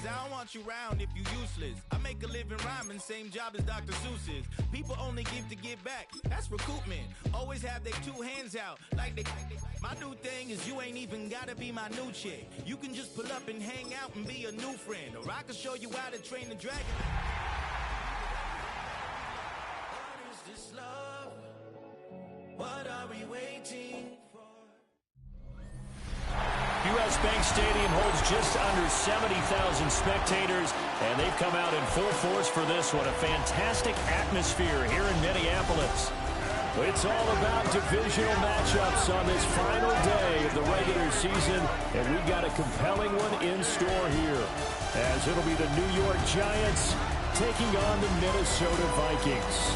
Cause I don't want you round if you useless. I make a living rhyming, same job as Dr. Seuss's. People only give to give back, that's recoupment. Always have their two hands out, like they. My new thing is you ain't even gotta be my new chick. You can just pull up and hang out and be a new friend. Or I can show you how to train the dragon. What is this love? What are we waiting for? U.S. Bank Stadium holds just under 70,000 spectators, and they've come out in full force for this one. A fantastic atmosphere here in Minneapolis. It's all about divisional matchups on this final day of the regular season, and we've got a compelling one in store here, as it'll be the New York Giants taking on the Minnesota Vikings.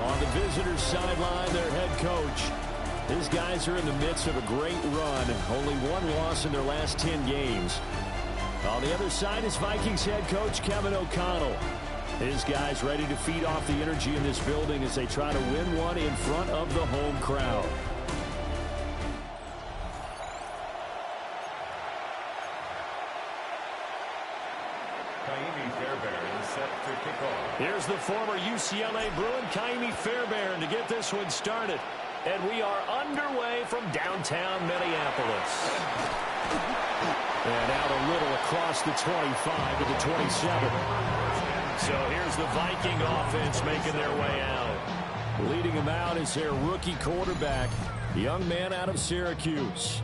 On the visitors' sideline, their head coach. His guys are in the midst of a great run. Only one loss in their last 10 games. On the other side is Vikings head coach Kevin O'Connell. His guys ready to feed off the energy in this building as they try to win one in front of the home crowd. Here's the former UCLA Bruin, Kaimi Fairbairn, to get this one started. And we are underway from downtown Minneapolis. And out a little across the 25 to the 27. So here's the Viking offense making their way out. Leading them out is their rookie quarterback, the young man out of Syracuse.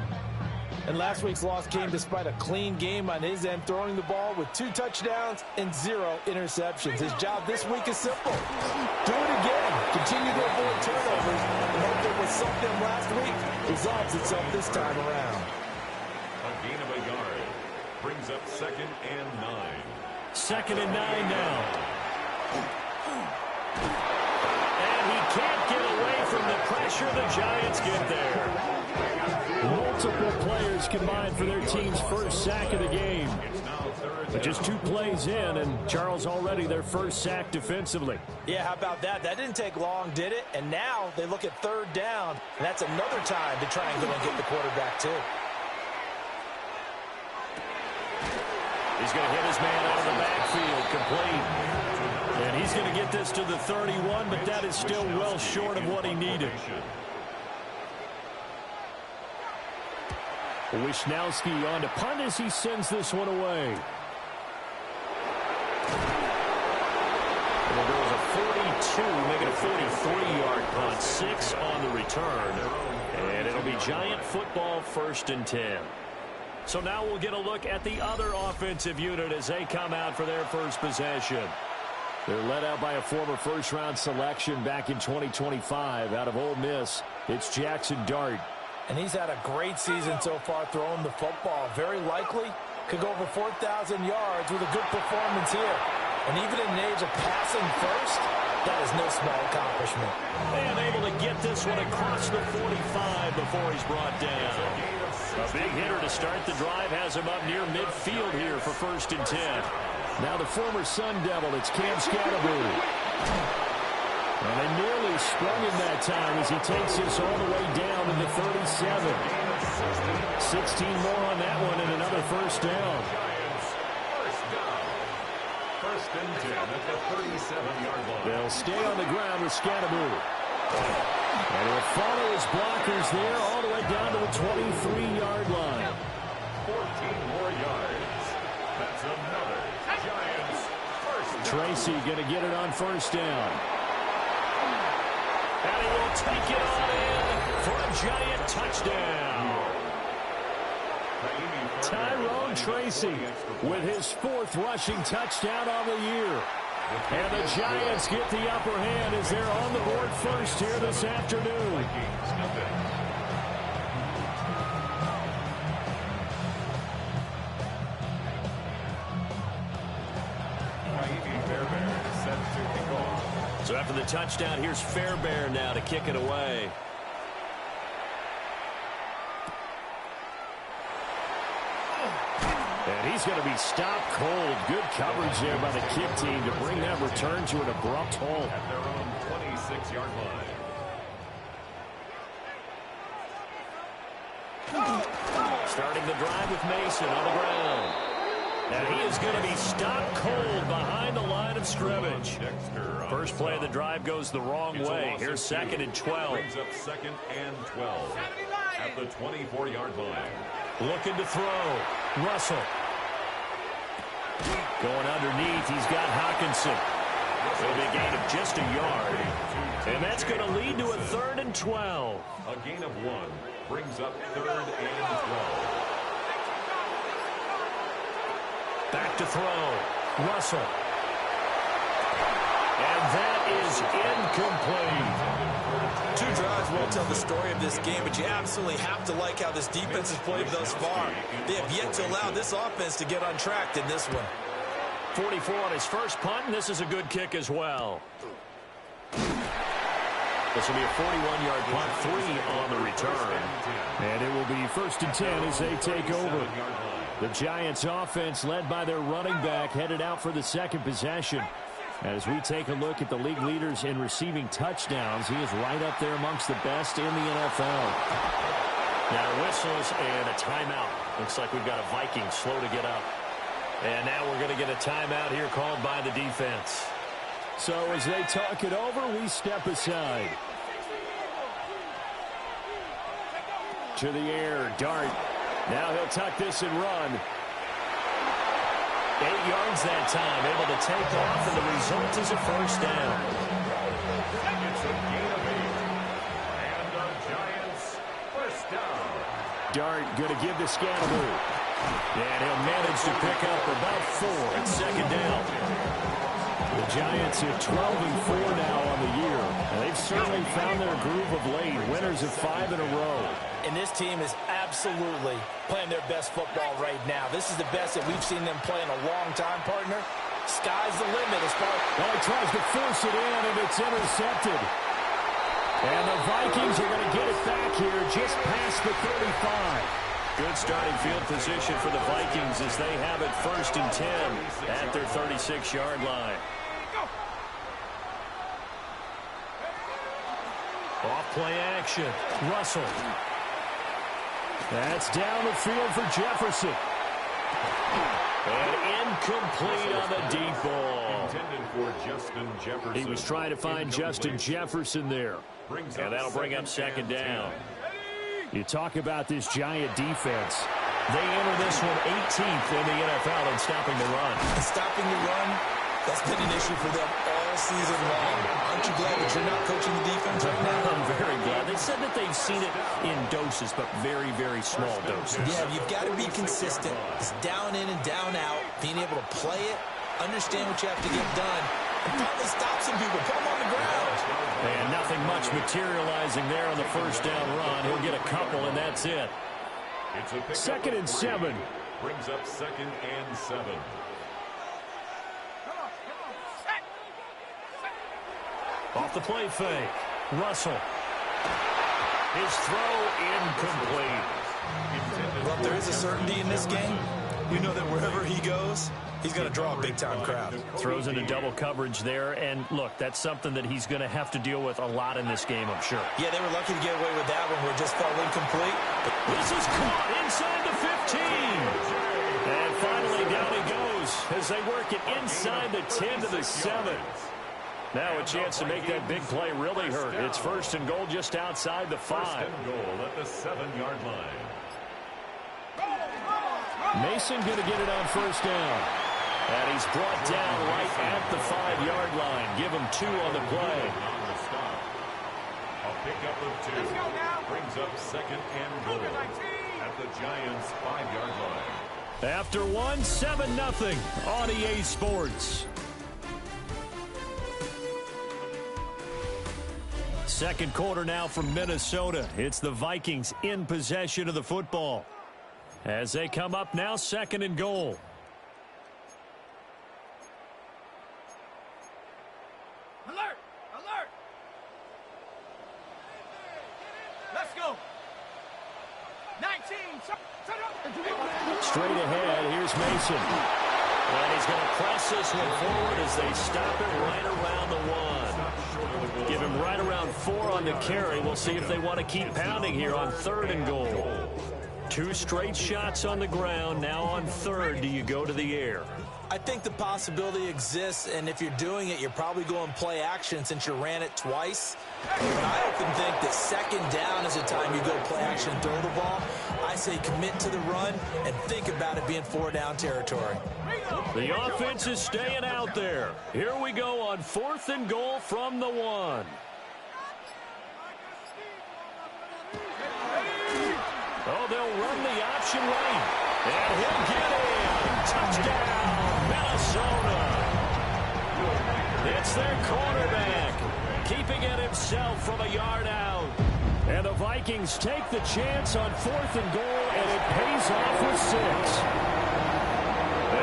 And last week's loss came despite a clean game on his end, throwing the ball with 2 touchdowns and 0 interceptions. His job this week is simple. Do it again. Continue to avoid turnovers. And hope that what sunk them last week resolves itself this time around. A gain of a yard brings up 2nd and 9. 2nd and 9 now. And he can't get away from the pressure. The Giants get there. Multiple players combined for their team's first sack of the game. But just 2 plays in, and Charles already their first sack defensively. Yeah, how about that? That didn't take long, did it? And now they look at 3rd down, and that's another time to try and go and get the quarterback, too. He's going to hit his man out of the backfield, complete. And he's going to get this to the 31, but that is still well short of what he needed. Wisnowski on to punt as he sends this one away. Well, there was a 42, making a 43-yard punt, 6 on the return. And it'll be Giant football 1st and 10. So now we'll get a look at the other offensive unit as they come out for their first possession. They're led out by a former first-round selection back in 2025 out of Ole Miss. It's Jackson Dart. And he's had a great season so far throwing the football. Very likely could go over 4,000 yards with a good performance here. And even in an age of passing first, that is no small accomplishment. And able to get this one across the 45 before he's brought down. A big hitter to start the drive has him up near midfield here for 1st and 10. Now the former Sun Devil, it's Cam Scatterby. And they nearly sprung him that time as he takes this all the way down to the 37. 16 more on that one and another first down. First and 10 at the 37-yard line. They'll stay on the ground with Scatterby. And he'll follow his blockers there all the way down to the 23-yard line. 14 more yards. That's another Giants first down. Tracy going to get it on 1st down. And he will take it on in for a Giant touchdown. Tyrone Tracy with his 4th rushing touchdown on the year. And the Giants get the upper hand as they're on the board first here this afternoon. So after the touchdown, here's Fairbairn now to kick it away. And he's going to be stopped cold. Good coverage there by the kick team to bring that return to an abrupt halt. At their own 26-yard line. Starting the drive with Mason on the ground. And he is going to be stopped cold behind the line of scrimmage. First play of the drive goes the wrong way. Here's 2nd and 12. Brings up 2nd and 12 at the 24-yard line. Looking to throw. Russell. Going underneath, he's got Hawkinson. It'll be a gain of just a yard. And that's going to lead to a 3rd and 12. A gain of 1 brings up 3rd and 12. Back to throw. Russell. And that is incomplete. 2 drives won't tell the story of this game, but you absolutely have to like how this defense has played thus far. They have yet to allow this offense to get untracked in this one. 44 on his first punt, and this is a good kick as well. This will be a 41-yard punt, 3 on the return. And it will be 1st and 10 as they take over. The Giants offense, led by their running back, headed out for the 2nd possession. As we take a look at the league leaders in receiving touchdowns, he is right up there amongst the best in the NFL. Now whistles and a timeout. Looks like we've got a Vikings slow to get up. And now we're going to get a timeout here called by the defense. So as they talk it over, we step aside. To the air, Dart. Now he'll tuck this and run. 8 yards that time, able to take off, and the result is a 1st down. It's a gain of 8. And the Giants 1st down. Dart going to give the scan a move. And he'll manage to pick up about 4 at 2nd down. The Giants are 12-4 now on the year. And they've certainly found their groove of late. Winners of 5 in a row. And this team is absolutely playing their best football right now. This is the best that we've seen them play in a long time, partner. Sky's the limit as far as... Well, he tries to force it in, and it's intercepted. And the Vikings are going to get it back here just past the 35. Good starting field position for the Vikings as they have it 1st and 10 at their 36-yard line. Off play action. Russell. That's down the field for Jefferson. And incomplete on the deep ball. Intended for Justin Jefferson. He was trying to find Justin Jefferson there. And that'll bring up 2nd down. You talk about this Giant defense. They enter this one 18th in the NFL in stopping the run. Stopping the run, that's been an issue for them all season long. Aren't you glad that you're not coaching the defense right now? I'm very glad. They said that they've seen it in doses, but very, very small doses. Yeah, you've got to be consistent. It's down in and down out, being able to play it, understand what you have to get done, and finally stop some people, put them on the ground. And nothing much materializing there on the 1st down run. He'll get a couple, and that's it. It's a 2nd and 7. Brings up 2nd and 7. Off the play fake. Russell. His throw incomplete. Well, if there is a certainty in this game, we know that wherever he goes, he's going to draw a big-time crowd. Throws into double coverage there, and look, that's something that he's going to have to deal with a lot in this game, I'm sure. Yeah, they were lucky to get away with that one where it just fell incomplete. This is caught inside the 15. And finally down he goes as they work it inside the 10 to the 7. Now a chance to make that big play really hurt. It's 1st and goal just outside the 5. 1st and goal at the 7-yard line. Mason going to get it on 1st down. And he's brought down right at the 5-yard line. Give him 2 on the play. On the stop. A pickup of 2. Brings up 2nd and goal at the Giants' 5-yard line. After 1, 7-0 on EA Sports. 2nd quarter now from Minnesota. It's the Vikings in possession of the football. As they come up now, 2nd and goal. Alert! Alert! Let's go! 19! Straight ahead, here's Mason. And he's going to press this one forward as they stop it right around the 1. Give him right around 4 on the carry. We'll see if they want to keep pounding here on 3rd and goal. 2 straight shots on the ground. Now on third, do you go to the air? I think the possibility exists, and if you're doing it, you're probably going play action since you ran it twice. But I often think that second down is the time you go play action and throw the ball. I say commit to the run and think about it being 4-down territory. The offense is staying out there. Here we go on 4th and goal from the 1. Oh, they'll run the option right. And he'll get in. Touchdown, Minnesota. It's their quarterback, keeping it himself from a yard out. And the Vikings take the chance on 4th and goal, and it pays off with 6.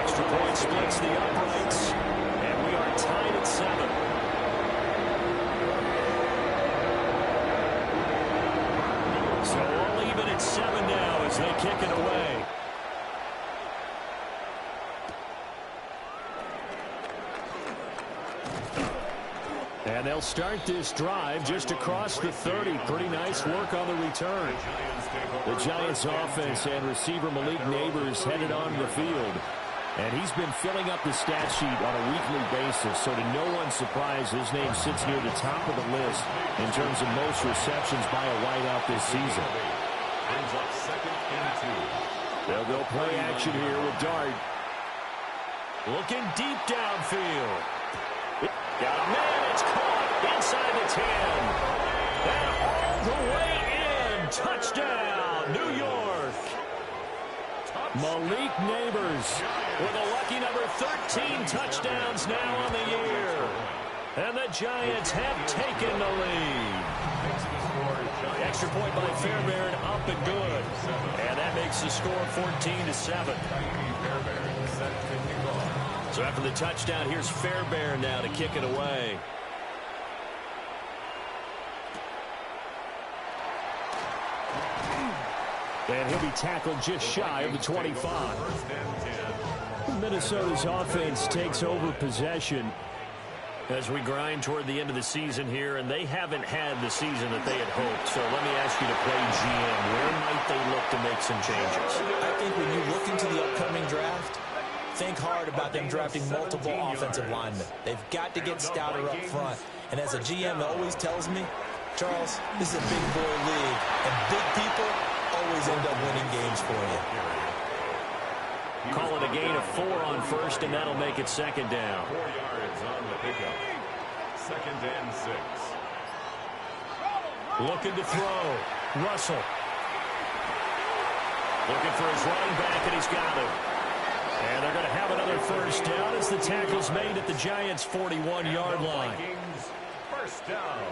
Extra point splits the uprights, and we are tied at 7. So all even at 7 now as they kick it away. And they'll start this drive just across the 30. Pretty nice work on the return. The Giants offense and receiver Malik Neighbors headed on the field. And he's been filling up the stat sheet on a weekly basis, so to no one's surprise, his name sits near the top of the list in terms of most receptions by a wideout this season. They'll go play action here with Dart. Looking deep downfield. Got a man, it's caught inside the 10. And all the way in. Touchdown, New York. Malik Neighbors with a lucky number 13 touchdowns now on the year. And the Giants have taken the lead. Extra point by Fairbairn, up and good. And that makes the score 14-7. So after the touchdown, here's Fairbairn now to kick it away. And he'll be tackled just shy of the 25. Minnesota's offense takes over possession as we grind toward the end of the season here, and they haven't had the season that they had hoped. So let me ask you to play GM. Where might they look to make some changes? I think when you look into the upcoming draft, think hard about them drafting multiple offensive linemen. They've got to get stouter up front. And as a GM always tells me, Charles, this is a big boy league, and big people always end up winning games for you. Call it a gain of 4 on first, and that'll make it second down. 4 yards on the pickup. 2nd and 6. Looking to throw. Russell. Looking for his running back, and he's got it. And they're going to have another first down as the tackle's made at the Giants' 41-yard line. Vikings, first down.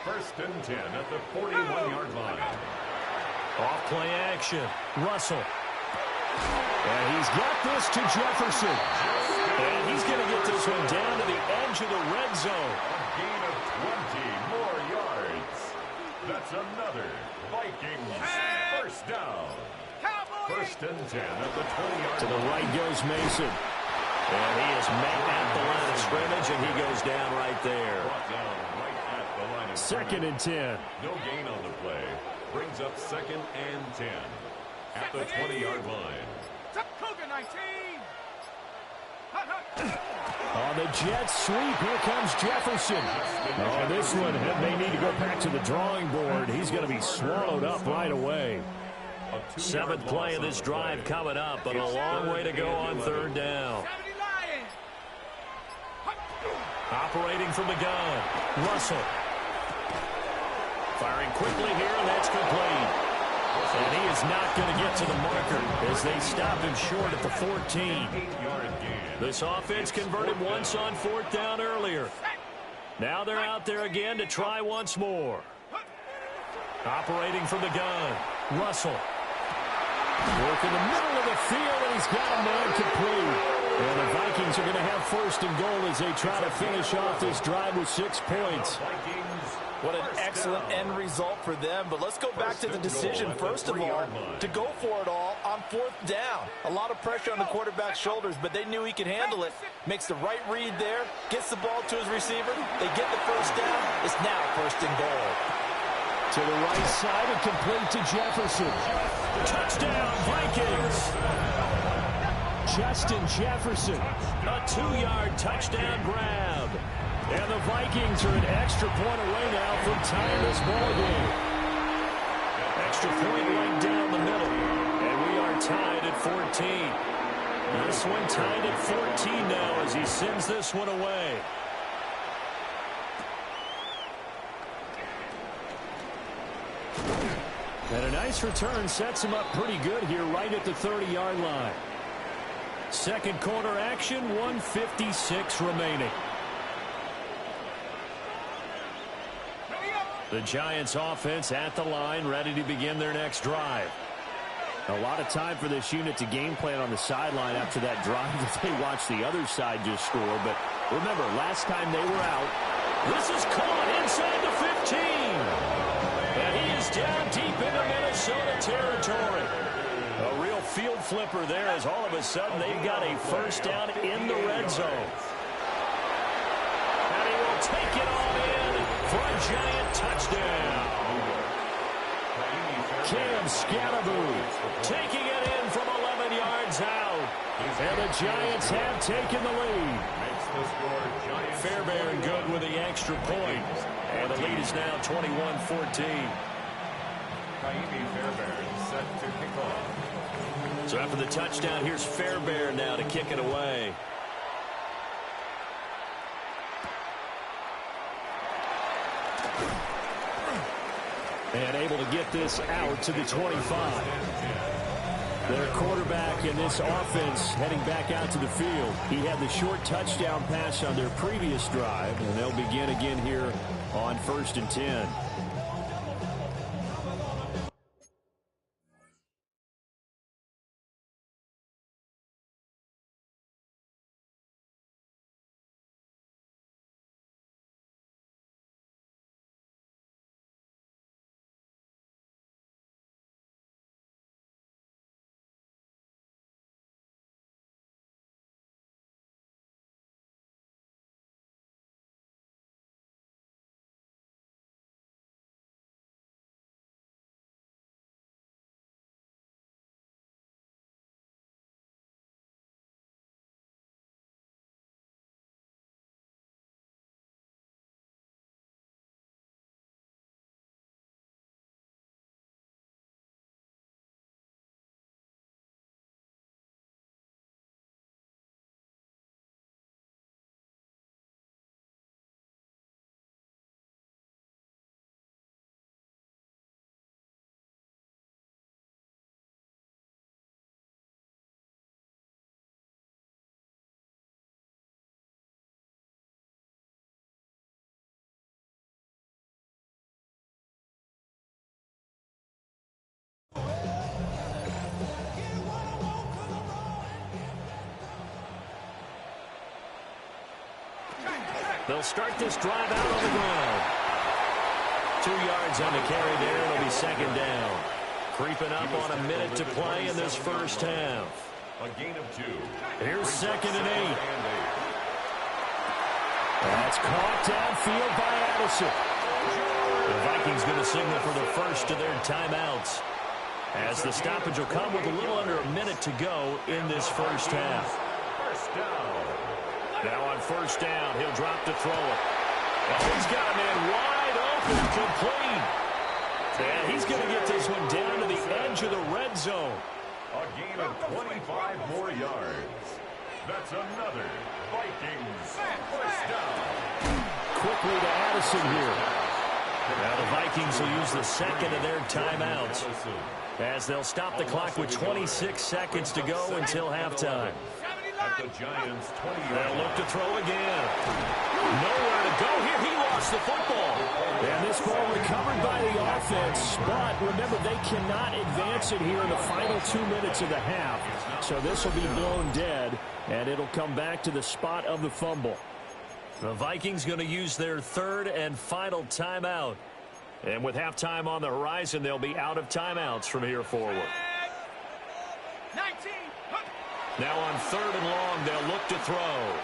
1st and 10 at the 41-yard line. Off play action. Russell. And he's got this to Jefferson. And he's going to get this one down to the edge of the red zone. A gain of 20 more yards. That's another Vikings first down. 1st and 10 at the 20-yard line. To the right goes Mason. And he is met at the line of scrimmage, and he goes down right there. Brought down right at the line of 2nd and 10. No gain on the play. Brings up 2nd and 10 at the 20-yard line. On the jet sweep, here comes Jefferson. Oh, this one may need to go back to the drawing board. He's going to be swallowed up right away. 7th play of this drive coming up, but a long way to go on 3rd down. Operating from the gun, Russell. Firing quickly here, and that's complete. And he is not going to get to the marker as they stop him short at the 14. This offense converted once on 4th down earlier. Now they're out there again to try once more. Operating from the gun, Russell. Work in the middle of the field, and he's got a man complete. And the Vikings are going to have 1st and goal as they try to finish off this drive with 6 points. What an excellent end result for them. But let's go back to the decision, first of all, to go for it all on 4th down. A lot of pressure on the quarterback's shoulders, but they knew he could handle it. Makes the right read there, gets the ball to his receiver. They get the first down. It's now 1st and goal. To the right side and complete to Jefferson. Touchdown, Vikings. Justin Jefferson, a 2-yard touchdown grab. And the Vikings are an extra point away now from tying this ball game. Extra point right down the middle. And we are tied at 14. This one tied at 14 now as he sends this one away. And a nice return sets him up pretty good here right at the 30-yard line. Second quarter action, 1:56 remaining. The Giants offense at the line, ready to begin their next drive. A lot of time for this unit to game plan on the sideline after that drive that they watched the other side just score. But remember, last time they were out, this is caught inside the 15. And he is down deep into Minnesota territory. A real field flipper there as all of a sudden they've got a first down in the red zone. And he will take it all in for a Giant touchdown. Cam Scatterboot taking it in from 11 yards out. And the Giants have taken the lead. Fairbairn good with the extra point. And the lead is now 21-14. Fairbairn set to kick off. So after the touchdown, here's Fairbairn now to kick it away. And able to get this out to the 25. Their quarterback in this offense heading back out to the field. He had the short touchdown pass on their previous drive, and they'll begin again here on 1st and 10. They'll start this drive out on the ground. 2 yards on the carry there. It'll be second down. Creeping up on a minute to play in this first half. A gain of 2. Here's 2nd and 8. That's caught downfield by Addison. The Vikings going to signal for the first of their timeouts, as the stoppage will come with a little under a minute to go in this first half. First down. Now on first down, he'll drop to throw it. And he's got a man wide open, complete. And he's going to get this one down to the edge of the red zone. A gain of 25 more yards. That's another Vikings first down. Quickly to Addison here. Now the Vikings will use the second of their timeouts, as they'll stop the clock with 26 seconds to go until halftime. At the Giants' 20-yard They'll look to throw again. Nowhere to go here. He lost the football. And this ball recovered by the offense. But remember, they cannot advance it here in the final 2 minutes of the half. So this will be blown dead, and it'll come back to the spot of the fumble. The Vikings going to use their third and final timeout. And with halftime on the horizon, they'll be out of timeouts from here forward. 19. Now on 3rd and long, they'll look to throw.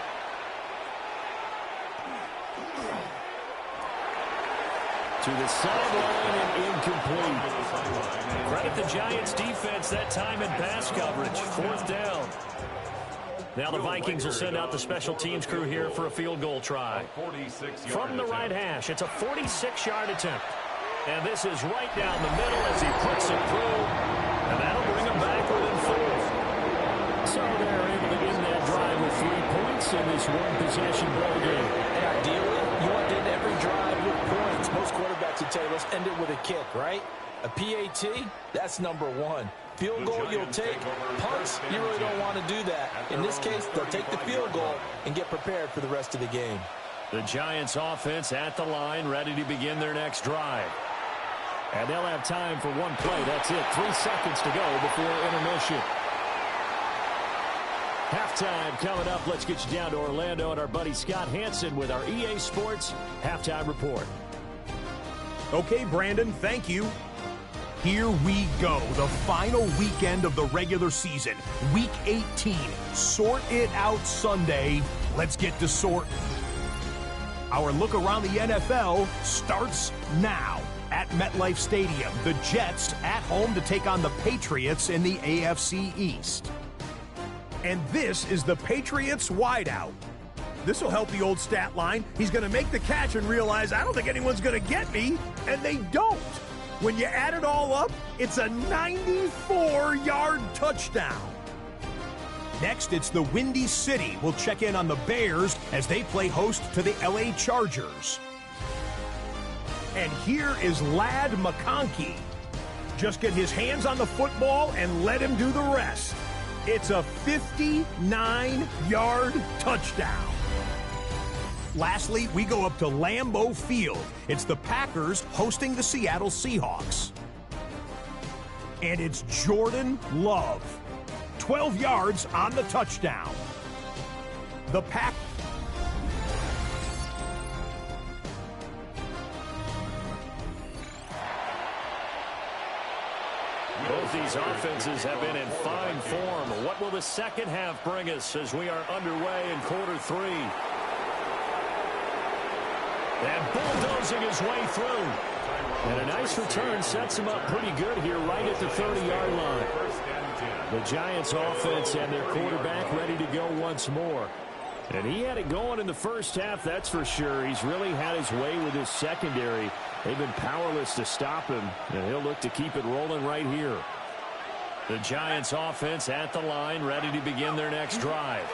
To the sideline and incomplete. Credit the Giants defense that time in pass coverage. 4th down. Now the Vikings will send out the special teams crew here for a field goal try. From the right hash, it's a 46-yard attempt. And this is right down the middle as he puts it through. And that'll bring him back within 4. So they're able to end that drive with 3 points in this one-possession ball game. And ideally, you want to end every drive with points. Most quarterbacks would tell you, let's end it with a kick, right? A PAT, that's number 1. Field goal you'll take. Punts, you really don't want to do that. In this case, they'll take the field goal and get prepared for the rest of the game. The Giants offense at the line, ready to begin their next drive. And they'll have time for one play. That's it. 3 seconds to go before intermission. Halftime coming up. Let's get you down to Orlando and our buddy Scott Hansen with our EA Sports Halftime Report. Okay, Brandon, thank you. Here we go, the final weekend of the regular season, Week 18. Sort it out Sunday. Let's get to sorting. Our look around the NFL starts now. At MetLife Stadium, the Jets at home to take on the Patriots in the AFC East. And this is the Patriots wideout. This will help the old stat line. He's going to make the catch and realize, I don't think anyone's going to get me, and they don't. When you add it all up, it's a 94-yard touchdown. Next, it's the Windy City. We'll check in on the Bears as they play host to the LA Chargers. And here is Ladd McConkey. Just get his hands on the football and let him do the rest. It's a 59-yard touchdown. Lastly, we go up to Lambeau Field. It's the Packers hosting the Seattle Seahawks. And it's Jordan Love. 12 yards on the touchdown. The Packers. Both these offenses have been in fine form. What will the second half bring us as we are underway in quarter 3? And bulldozing his way through. And a nice return sets him up pretty good here right at the 30-yard line. The Giants offense and their quarterback ready to go once more. And he had it going in the first half, that's for sure. He's really had his way with his secondary. They've been powerless to stop him, and he'll look to keep it rolling right here. The Giants offense at the line, ready to begin their next drive.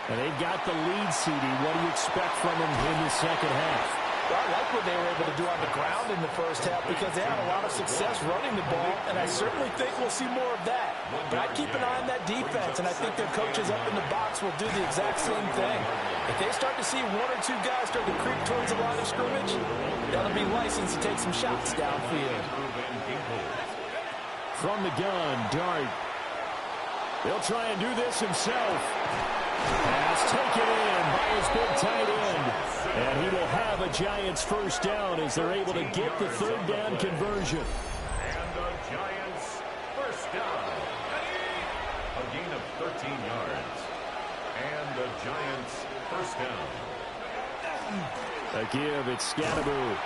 And they've got the lead, CD. What do you expect from them in the second half? Well, I like what they were able to do on the ground in the first half because they had a lot of success running the ball, and I certainly think we'll see more of that. But I'd keep an eye on that defense, and I think their coaches up in the box will do the exact same thing. If they start to see 1 or 2 guys start to creep towards the line of scrimmage, that'll be licensed to take some shots downfield. From the gun, Dart. He'll try and do this himself. Pass taken in by his big tight end. And he will have a Giants first down as they're able to get the 3rd down conversion. And the Giants first down. A gain of 13 yards. And the Giants first down. A give, it's Scatteroo.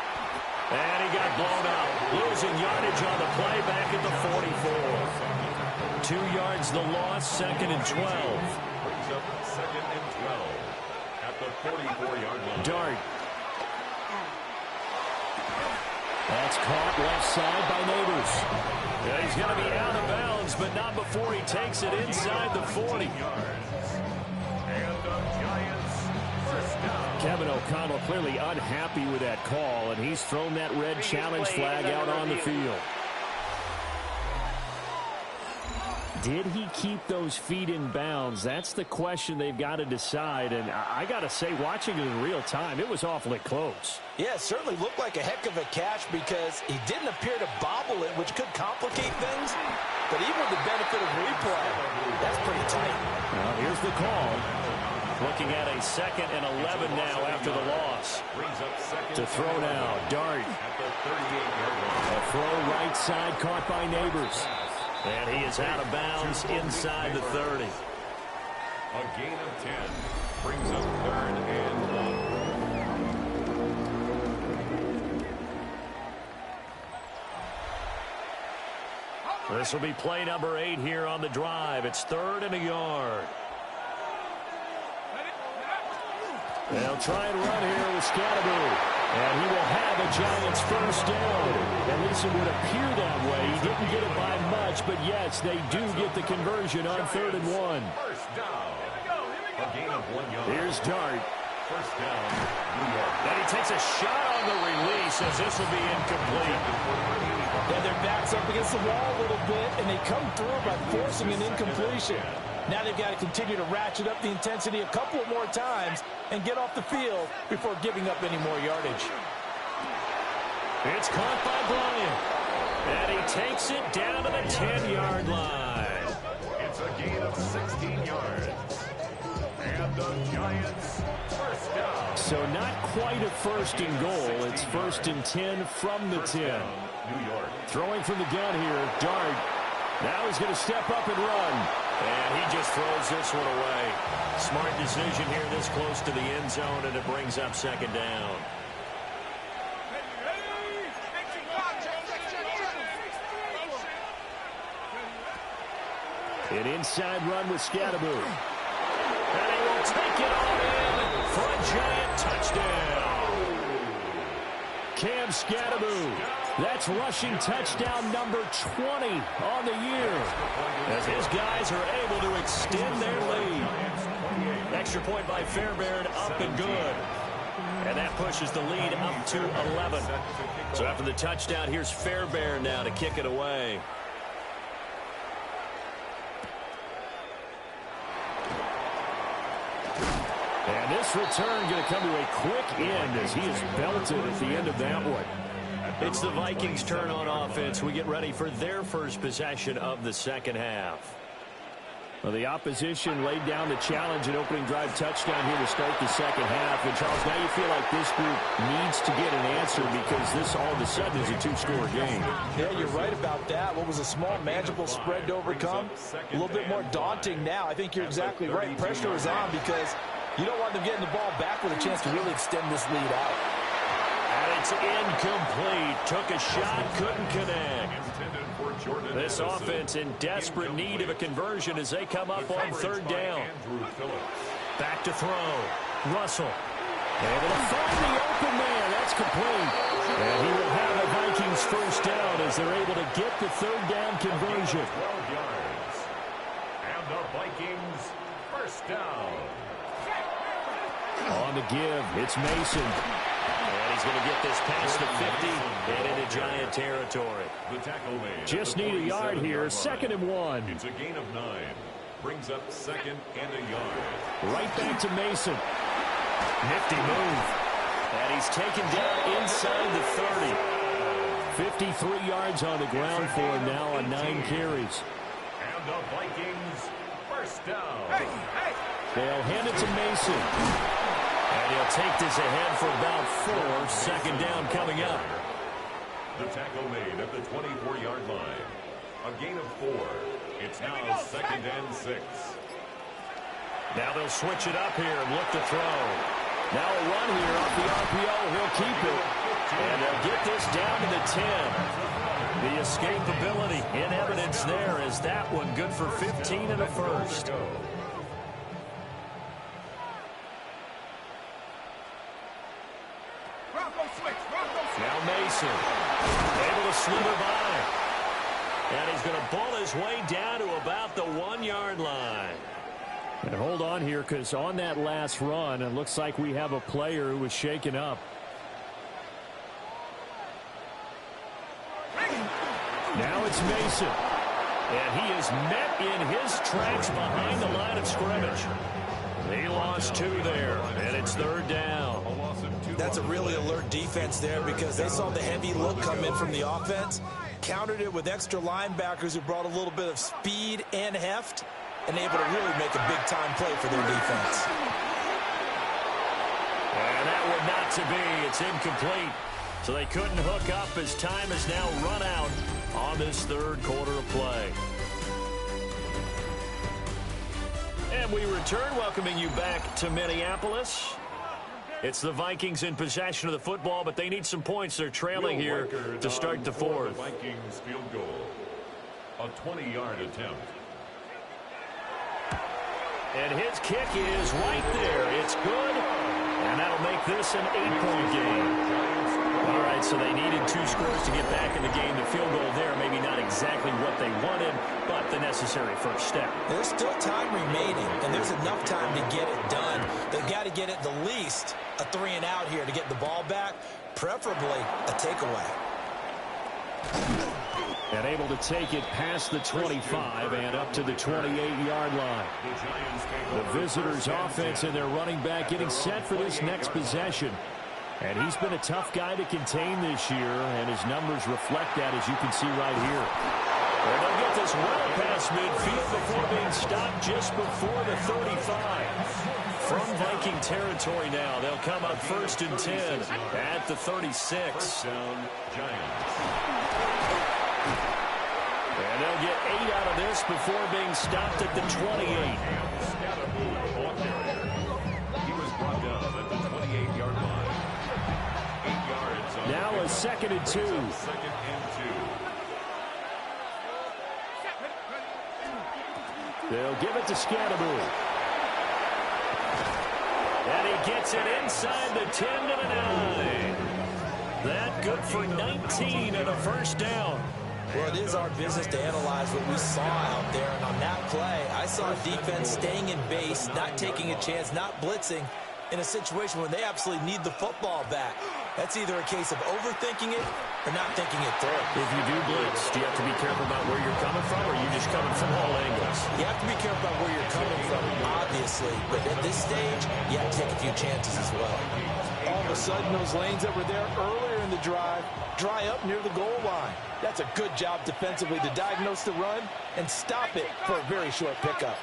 And he got blown out. Losing yardage on the play back at the 44. 2 yards the loss, 2nd and 12. Brings up 2nd and 12 at the 44-yard line. Dart. That's caught left side by Neighbors. Yeah, he's going to be out of bounds, but not before he takes it inside the 40. And the Giants first down. Kevin O'Connell clearly unhappy with that call, and he's thrown that red challenge flag out on the field. Did he keep those feet in bounds? That's the question they've got to decide. And I got to say, watching it in real time, it was awfully close. Yeah, it certainly looked like a heck of a catch because he didn't appear to bobble it, which could complicate things. But even with the benefit of replay, that's pretty tight. Well, here's the call. Looking at a 2nd and 11 now after the loss. To throw now, Dart. A throw right side caught by Neighbors. And he is out of bounds inside the 30. A gain of 10 brings up 3rd and 1. This will be play number 8 here on the drive. It's 3rd and a yard. They'll try and run here with Scatterby. And he will have a Giants first down. At least it would appear that way. He didn't get it by much, but yes, they do get the conversion on 3rd and 1. First down. A gain of 1 yard. Here's Dart. First down, New York. And he takes a shot on the release as this will be incomplete. Yeah, their back's up against the wall a little bit, and they come through by forcing an incompletion. Now they've got to continue to ratchet up the intensity a couple of more times and get off the field before giving up any more yardage. It's caught by Bryant. And he takes it down to the 10-yard line. It's a gain of 16 yards. And the Giants first down. So not quite a 1st and goal. It's 1st and 10 from the 10. New York. Throwing from the gun here, Dart. Now he's going to step up and run. And he just throws this one away. Smart decision here this close to the end zone, and it brings up 2nd down. An inside run with Scatterby. And he will take it all in for a Giant touchdown. Cam Scatterby. That's rushing touchdown number 20 on the year, as his guys are able to extend their lead. Extra point by Fairbairn, up and good. And that pushes the lead up to 11. So after the touchdown, here's Fairbairn now to kick it away. And this return going to come to a quick end as he is belted at the end of that one. It's the Vikings' turn on offense. We get ready for their first possession of the 2nd half. Well, the opposition laid down the challenge and opening drive touchdown here to start the 2nd half. And, Charles, now you feel like this group needs to get an answer because this all of a sudden is a 2-score game. Yeah, you're right about that. What was a small, manageable spread to overcome? A little bit more daunting now. I think you're exactly right. Pressure is on because you don't want them getting the ball back with a chance to really extend this lead out. And it's incomplete. Took a shot, couldn't connect. This offense in desperate need of a conversion as they come up on 3rd down. Back to throw. Russell. Able to find the open man. That's complete. And he will have the Vikings first down as they're able to get the 3rd down conversion. 12 yards. And the Vikings first down. On the give, it's Mason. And he's going to get this past the 50 and into Giant territory. The tackle made. Just need a yard here. 2nd and 1. It's a gain of 9. Brings up 2nd and a yard. Right back to Mason. Nifty move. And he's taken down inside the 30. 53 yards on the ground for him now on 9 carries. And the Vikings first down. They'll hand it to Mason. And he'll take this ahead for about 4. 2nd down coming up. The tackle made at the 24-yard line. A gain of 4. It's now 2nd and 6. Now they'll switch it up here and look to throw. Now a run here off the RPO. He'll keep it. And they'll get this down to the 10. The escapability in evidence there as that one good for 15 and a first. Now Mason able to slither by. And he's going to bull his way down to about the 1-yard line. And hold on here because on that last run, it looks like we have a player who was shaken up. Now it's Mason. And he is met in his tracks behind the line of scrimmage. He lost 2 there, and it's 3rd down. That's a really alert defense there because they saw the heavy look come in from the offense, countered it with extra linebackers who brought a little bit of speed and heft, and able to really make a big-time play for their defense. And that one not to be. It's incomplete. So they couldn't hook up as time has now run out on this 3rd quarter of play. And we return, welcoming you back to Minneapolis. It's the Vikings in possession of the football, but they need some points. They're trailing here to start the 4th. Vikings field goal. a 20-yard attempt. And his kick is right there. It's good, and that'll make this an 8-point game. All right, so they needed 2 scores to get back in the game. The field goal there, maybe not exactly what they wanted, but the necessary first step. There's still time remaining, and there's enough time to get it done. They've got to get at the least a 3-and-out here to get the ball back, preferably a takeaway. And able to take it past the 25 and up to the 28-yard line. The visitors' offense and their running back getting set for this next possession. And he's been a tough guy to contain this year, and his numbers reflect that, as you can see right here. And they'll get this well past midfield before being stopped just before the 35. From Viking territory now, they'll come up 1st and 10 at the 36. And they'll get 8 out of this before being stopped at the 28. He was brought down at the 28-yard line. 8 yards. Now a 2nd and 2. 2nd and 2. They'll give it to Scatterbury. And he gets it inside the 10 to the 9. That good for 19 and a first down. Well, it is our business to analyze what we saw out there. And on that play, I saw defense staying in base, not taking a chance, not blitzing in a situation where they absolutely need the football back. That's either a case of overthinking it or not thinking it through. If you do blitz, do you have to be careful about where you're coming from, or are you just coming from all angles? You have to be careful about where you're coming from, obviously. But at this stage, you have to take a few chances as well. All of a sudden, those lanes that were there earlier in the drive dry up near the goal line. That's a good job defensively to diagnose the run and stop it for a very short pickup.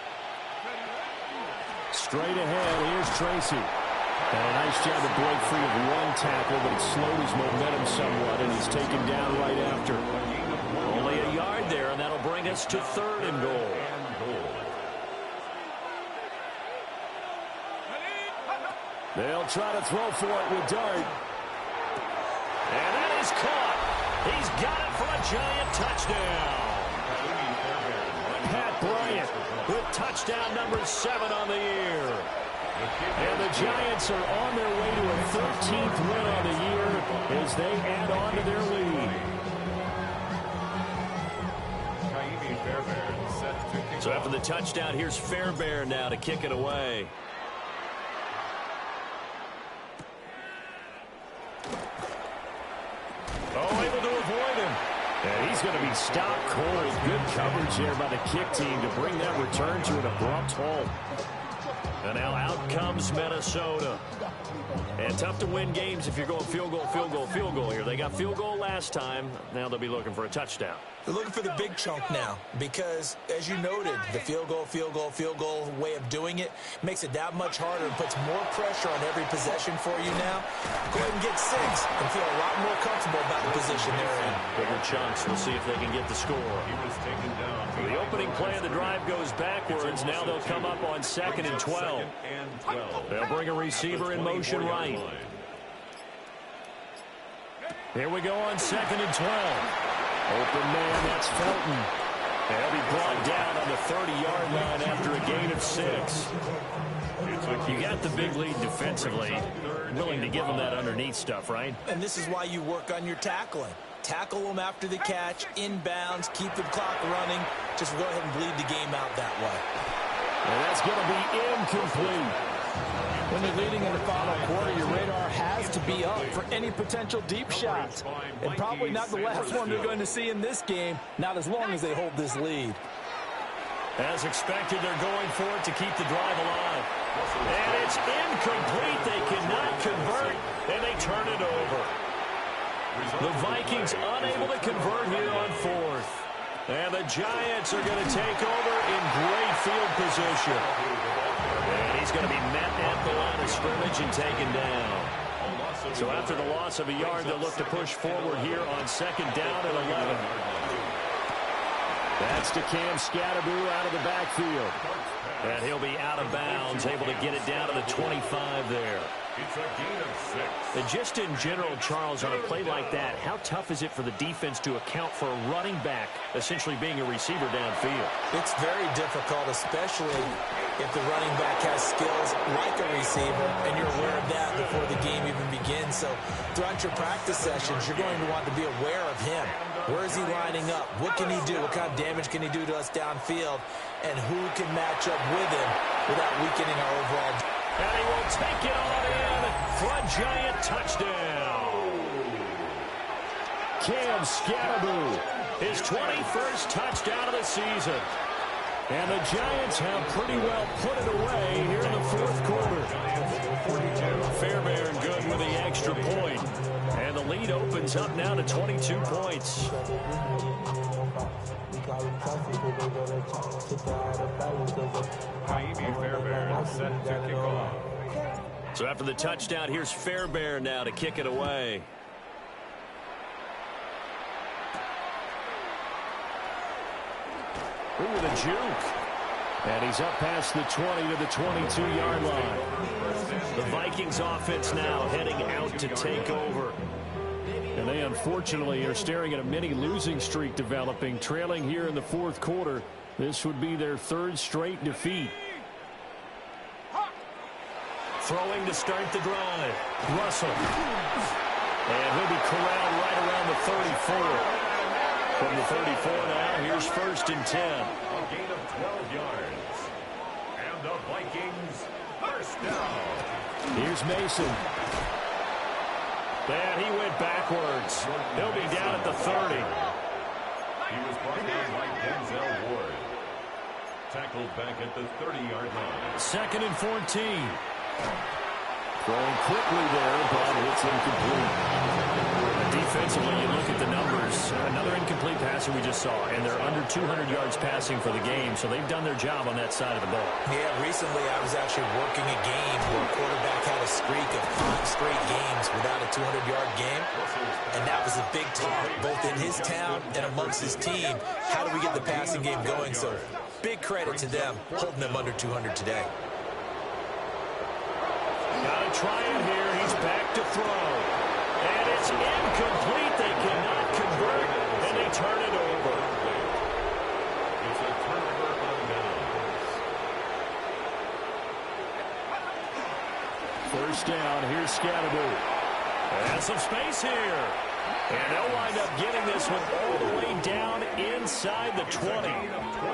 Straight ahead, here's Tracy. And a nice job to break free of one tackle, but it slowed his momentum somewhat, and he's taken down right after. Only a yard there, and that'll bring us to 3rd and goal. They'll try to throw for it with Dart. And that is caught. He's got it for a giant touchdown. Pat Bryant with touchdown number 7 on the year. And the Giants are on their way to a 13th win on the year as they add on to their lead. So after the touchdown, here's Fairbairn now to kick it away. Oh, able to avoid him. And he's going to be stopped cold. Good coverage there by the kick team to bring that return to an abrupt halt. And now out comes Minnesota. And tough to win games if you're going field goal, field goal, field goal here. They got field goal last time. Now they'll be looking for a touchdown. They're looking for the big chunk now because, as you noted, the field goal way of doing it makes it that much harder and puts more pressure on every possession for you now. Go ahead and get 6 and feel a lot more comfortable about the position they're in. Bigger chunks. We'll see if they can get the score. He was taken down. The opening play of the drive goes backwards. Now they'll come up on 2nd and 12. They'll bring a receiver in motion right. Here we go on 2nd and 12. Open man, that's Felton. And he'll be brought down on the 30-yard line after a gain of 6. You got the big lead defensively. Willing to give them that underneath stuff, right? And this is why you work on your tackling. Tackle them after the catch, inbounds, keep the clock running. Just go ahead and bleed the game out that way. And that's going to be incomplete. When you're leading in the final quarter, your radar has to be up for any potential deep shots. And probably not the last one they're going to see in this game, not as long as they hold this lead. As expected, they're going for it to keep the drive alive. And it's incomplete. They cannot convert, and they turn it over. The Vikings unable to convert here on 4th. And the Giants are going to take over in great field position. And he's going to be met at the line of scrimmage and taken down. So after the loss of a yard, they'll look to push forward here on 2nd down and 11. That's to Cam Scatterbury out of the backfield. And he'll be out of bounds, able to get it down to the 25 there. It's a gain of 6. And just in general, Charles, on a play like that, how tough is it for the defense to account for a running back essentially being a receiver downfield? It's very difficult, especially if the running back has skills like a receiver, and you're aware of that before the game even begins. So throughout your practice sessions, you're going to want to be aware of him. Where is he lining up? What can he do? What kind of damage can he do to us downfield? And who can match up with him without weakening our overall? And he will take it on in for a giant touchdown. Cam Scatterboo, his 21st touchdown of the season. And the Giants have pretty well put it away here in the fourth quarter. Fairbairn good with the extra point. And the lead opens up now to 22 points. Fairbairn set to kick off. So after the touchdown, here's Fairbairn now to kick it away. Ooh, with a juke. And he's up past the 20 to the 22-yard line. The Vikings offense now heading out to take over. And they unfortunately are staring at a mini losing streak developing, trailing here in the fourth quarter. This would be their third straight defeat. Throwing to start the drive. Russell. And he'll be corralled right around the 34. From the 34 now, here's 1st and 10. A gain of 12 yards. And the Vikings first down. Here's Mason. And he went backwards. He'll be down at the 30. He was brought down by Denzel Ward. Tackled back at the 30-yard line. 2nd and 14. Throwing quickly there, but it's incomplete. Defensively, you look at the numbers. Another incomplete passer we just saw, and they're under 200 yards passing for the game, so they've done their job on that side of the ball. Yeah, recently I was actually working a game where a quarterback had a streak of 5 straight games without a 200-yard game, and that was a big talk, both in his town and amongst his team. How do we get the passing game going? So big credit to them, holding them under 200 today. Gotta try it here. He's back to throw. And it's incomplete. They cannot convert, and they turn it over. It's a turnover on downs. First down. Here's Scatterboo. And some space here. And they'll wind up getting this one all the way down inside the 20.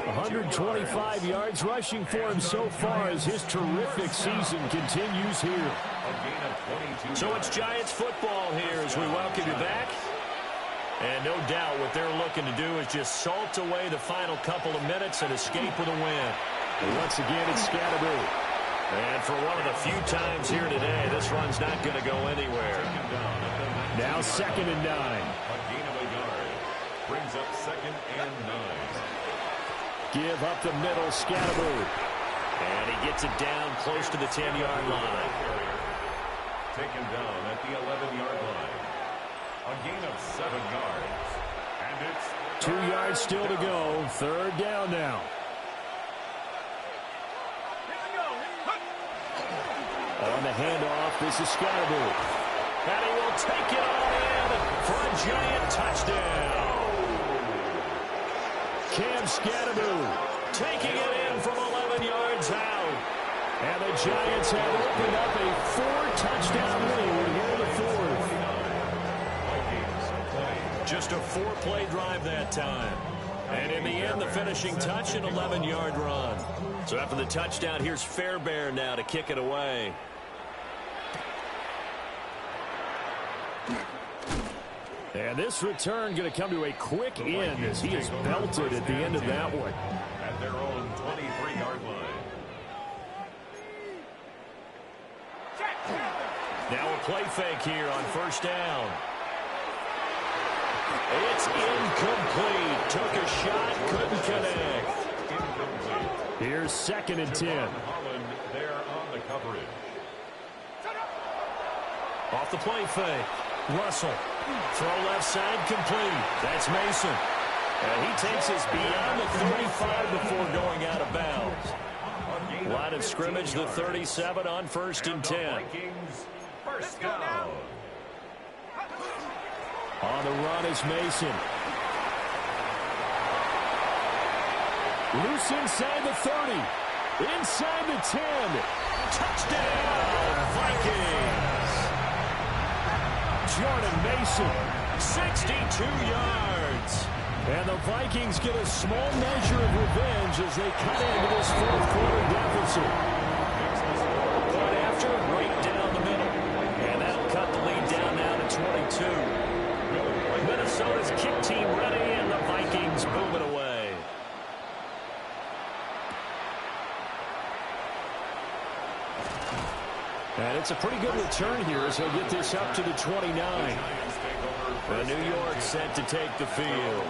125 yards rushing for him so far as his terrific season continues here. So it's Giants football here as we welcome you back. And no doubt what they're looking to do is just salt away the final couple of minutes and escape with a win. And once again, it's Scatterboo. And for one of the few times here today, this run's not going to go anywhere. Now 2nd and 9. A gain of a yard. Brings up 2nd and 9. Give up the middle, Scatterboo. And he gets it down close to the 10-yard line. Taken down at the 11-yard line. A gain of 7 yards. And it's 2 yards still to go. 3rd down now. On the handoff, this is Scatterboo. And he will take it all in for a giant touchdown. Cam Scatterboo taking it in from 11 yards out. And the Giants have opened up a 4-touchdown lead here in the fourth. Just a 4-play drive that time. And in the end, the finishing touch, an 11-yard run. So after the touchdown, here's Fairbairn now to kick it away. And this return going to come to a quick end as he is belted at the end of that one. At their own 23-yard line. Now a play fake here on 1st down. It's incomplete. Took a shot, couldn't connect. Here's 2nd and 10. Holland there on the coverage. Off the play fake. Russell. Throw left side complete. That's Mason. And he takes us beyond the 35 before going out of bounds. A gain Line of scrimmage, the 37 on 1st and 10. Vikings, first down. On the run is Mason. Loose inside the 30. Inside the 10. Touchdown, Vikings. Jordan Mason, 62 yards. And the Vikings get a small measure of revenge as they cut into this fourth quarter deficit. Point after, right down the middle. And that'll cut the lead down now to 22. Minnesota's kick team ready, and the Vikings move it away. And it's a pretty good return here as he'll get this up to the 29. And New York set to take the field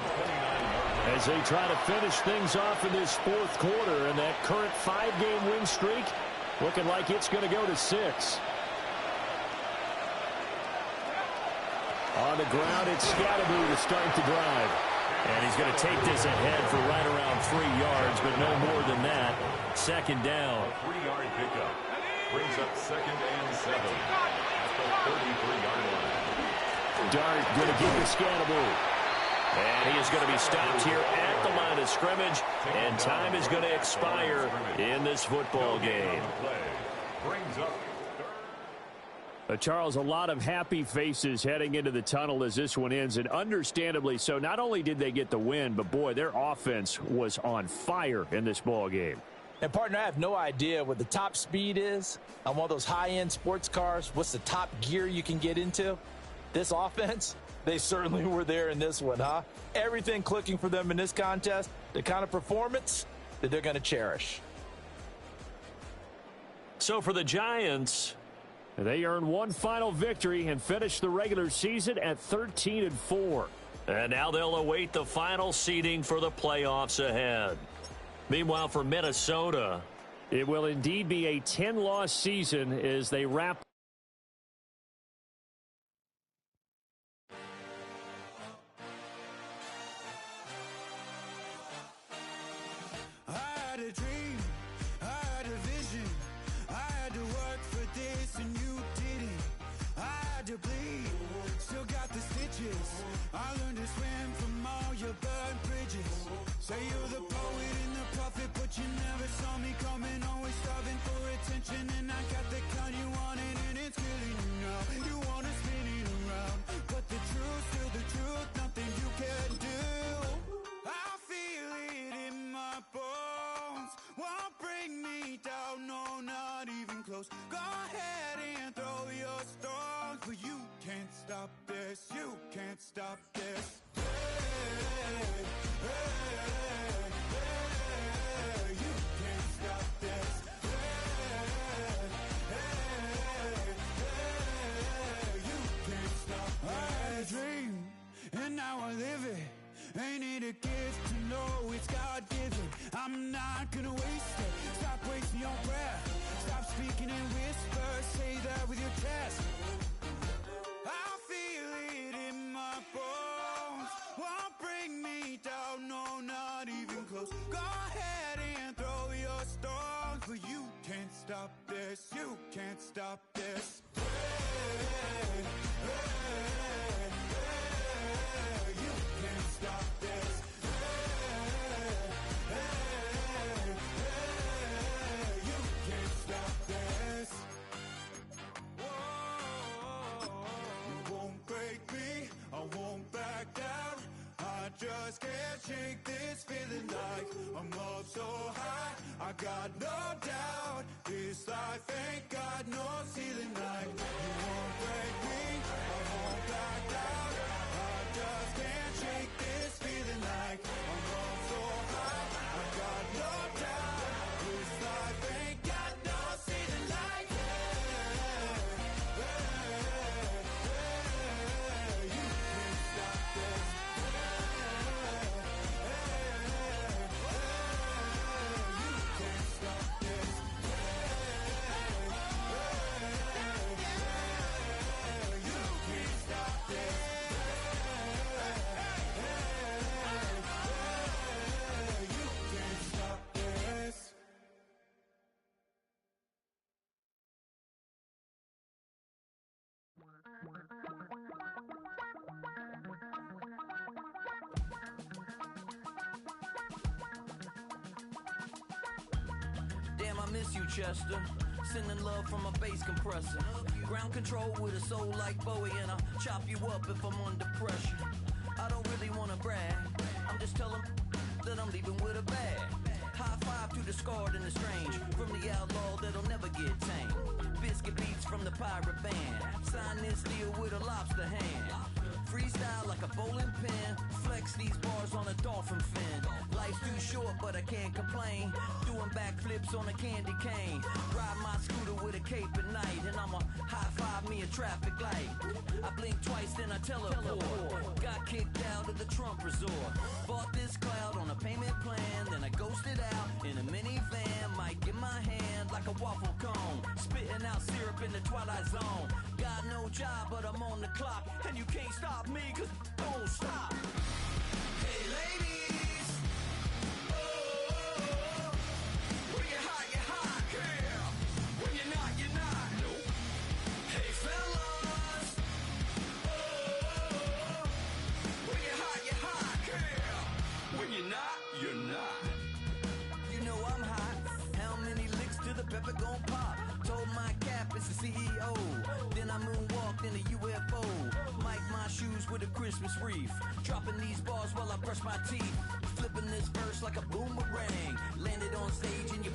as they try to finish things off in this fourth quarter, and that current 5-game win streak looking like it's going to go to 6. On the ground, it's Scatterby to start the drive. And he's going to take this ahead for right around 3 yards, but no more than that. Second down. A 3-yard pickup brings up 2nd and 7 at the 33-yard line. Dart going to give to Scatterby. And he is going to be stopped here at the line of scrimmage, and time is going to expire in this football game. Brings up Charles, a lot of happy faces heading into the tunnel as this one ends, and understandably so. Not only did they get the win, but boy, their offense was on fire in this ball game. And, partner, I have no idea what the top speed is on one of those high-end sports cars. What's the top gear you can get into? This offense, they certainly were there in this one, huh? Everything clicking for them in this contest, the kind of performance that they're going to cherish. So for the Giants, they earn one final victory and finish the regular season at 13-4. And now they'll await the final seeding for the playoffs ahead. Meanwhile, for Minnesota, it will indeed be a 10-loss season as they wrap. I had a dream, I had a vision, I had to work for this and you didn't. I had to bleed, still got the stitches. I learned to swim from all your burned bridges. Say you're the poet and the prophet, but you never saw me coming. Always starving for attention, and I got the kind you wanted, and it's killing you now. You wanna spin it around, but the truth's still the truth. Nothing you can do. I feel it in my bones. Won't bring me down, no, not even close. Go ahead and throw your stones, but you can't stop this. You can't stop this. You can't stop this. You can't stop this. I had a dream, and now I live it. Ain't it a gift to know it's God-given? I'm not gonna waste it. Stop wasting your breath. Stop speaking in whispers. Say that with your chest. I feel it in my bones. Won't bring me down, no, not even close. Go ahead and throw your stones, but you can't stop this. You can't stop this. You can't stop this. You can't stop this. Whoa. You won't break me, I won't back down. I just can't shake this feeling like I'm up so high. I got no doubt this life ain't got no ceiling like. You won't break me, I won't back down. I just can't shake this feeling like I'm up so high. I got no doubt this life ain't got no ceiling like. You can't stop this. You miss you, Chester. Sending love from a bass compressor. Ground control with a soul like Bowie, and I'll chop you up if I'm under pressure. I don't really wanna brag, I'm just telling that I'm leaving with a bag. High five to the scarred and the strange, from the outlaw that'll never get tamed. Biscuit beats from the pirate band, sign this deal with a lobster hand. Freestyle like a bowling pin, flex these bars on a dolphin fin. Life's too short but I can't complain, doing backflips on a candy cane. Ride my scooter with a cape at night, and I'ma high five me a traffic light. I blink twice then I teleport, got kicked out of the Trump resort. Bought this cloud on a payment plan, then I ghosted out in a minivan. Might get my hand like a waffle cone, spitting out syrup in the twilight zone. Got no job but I'm on the clock, and you can't stop me cause don't stop. Hey ladies, oh, when you're hot, yeah. When you're not, you're not. Nope. Hey fellas, oh, when you're hot, yeah. When you're not, you're not. You know I'm hot. How many licks till the pepper gon' pop? Told my cap it's the CEO. Then I moonwalked in a UFO. Mic my shoes with a Christmas wreath. Dropping these bars while I brush my teeth. Flipping this verse like a boomerang. Landed on stage in your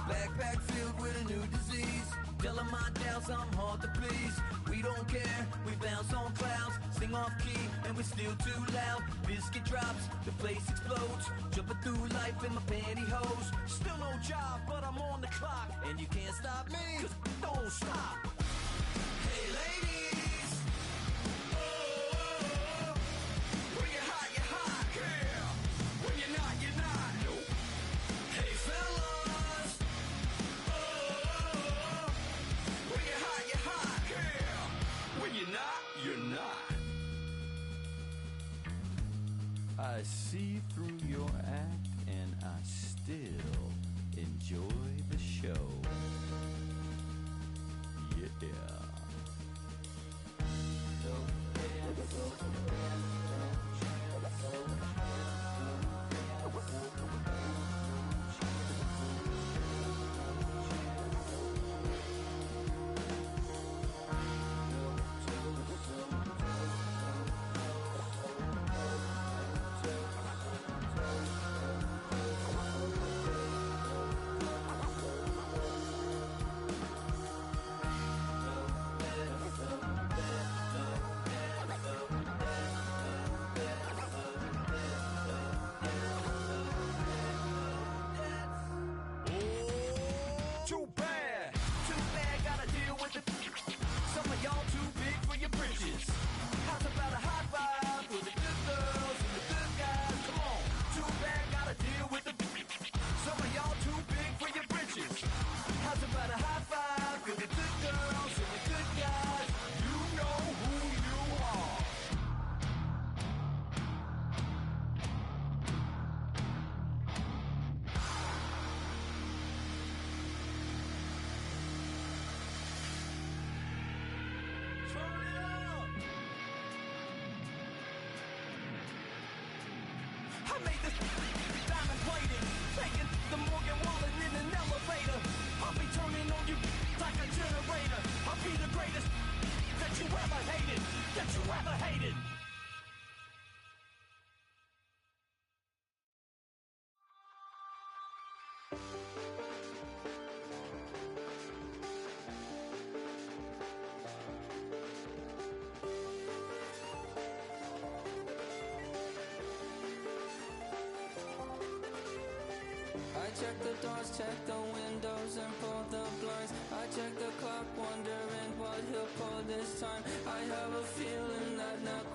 backpack filled with a new disease. Telling my doubts I'm hard to please. We don't care, we bounce on clouds. Sing off key and we're still too loud. Biscuit drops, the place explodes. Jumping through life in my pantyhose. Still no job, but I'm on the clock. And you can't stop me, cause don't stop. Hey ladies, oh, when you're hot, yeah. When you're not, you're not. Nope. Hey fellas, oh, when you're hot, yeah. When you're not, you're not. I see through your act and I still enjoy the show. Yeah. I check the doors, check the windows, and pull the blinds. I check the clock, wondering what he'll pull this time. I have a feeling that nothing